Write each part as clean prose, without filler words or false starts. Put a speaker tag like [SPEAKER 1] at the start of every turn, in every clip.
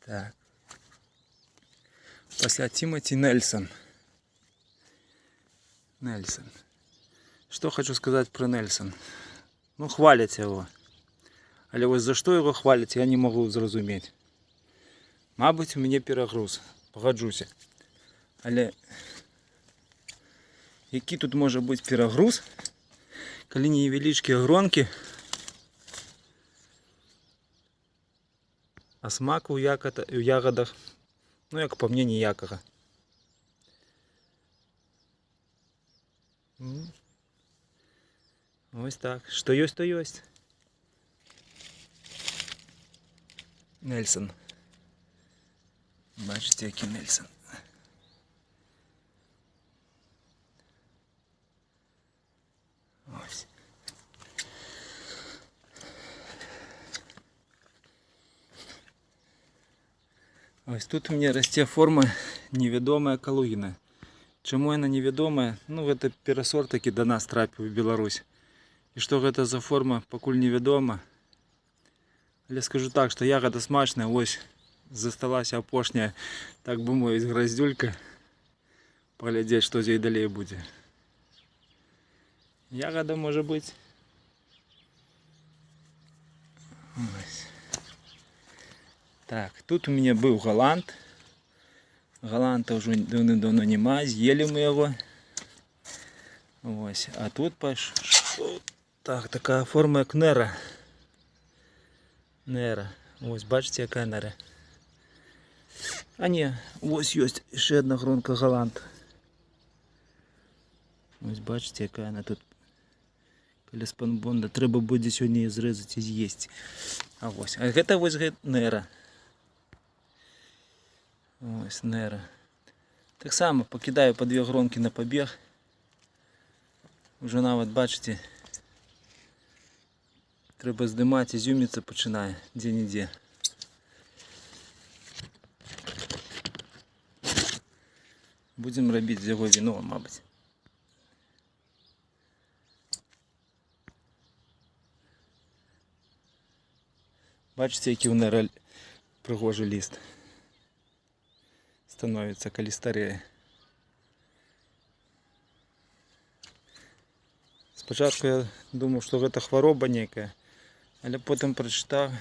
[SPEAKER 1] Так. Після Тімоті Нельсон. Что хочу сказать про Нельсон. Ну, хвалять його. Але ось за що його хвалять, я не можу зрозуміти. Мабуть, у мене перегруз. Погоджуся. Але який тут може бути перегруз, коли невеличкі гронки, а смак у ягодах, ну, як по мені, ніякого. Ось так. Що є, то є. Нельсон. Бачите, який Нельсон. Ось. Ось тут у меня росте форма невідома Калугіна. Чому вона невідома? Ну, це пересорт таки до нас трапив в Білорусь. І що це за форма, покуль невідома. Але скажу так, що ягода смачна, ось засталася опошня, так би мовити, гроздюлька. Поглядеть, що здесь далі буде. Ягода може бути. Ось. Так, тут у меня был голланд. Голланда уже давно нема, з'їли ми його. Ось. А тут пошла так, така форма як нера. Ось, бачите, яка нера. А ні, ось є ще одна гронка голланд. Ось бачите, яка вона тут. Колеспанбонда. Треба буде сьогодні її зрізати і з'їсти. А це ось нера. Ось нера. Так само покидаю по 2 гронки на побіг. Уже навіть, бачите, треба здимати, ізюмитися починає, де-не-де. Будемо робити з його віно, мабуть. Бачите, який у нера пригожий лист становится, коли старіє. Спочатку я думав, що це хвороба некая, але потім прочитав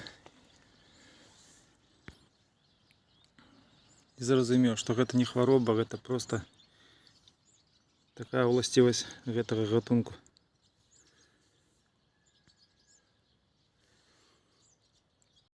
[SPEAKER 1] і зрозумів, що це не хвороба, це просто така властивість цього гатунку.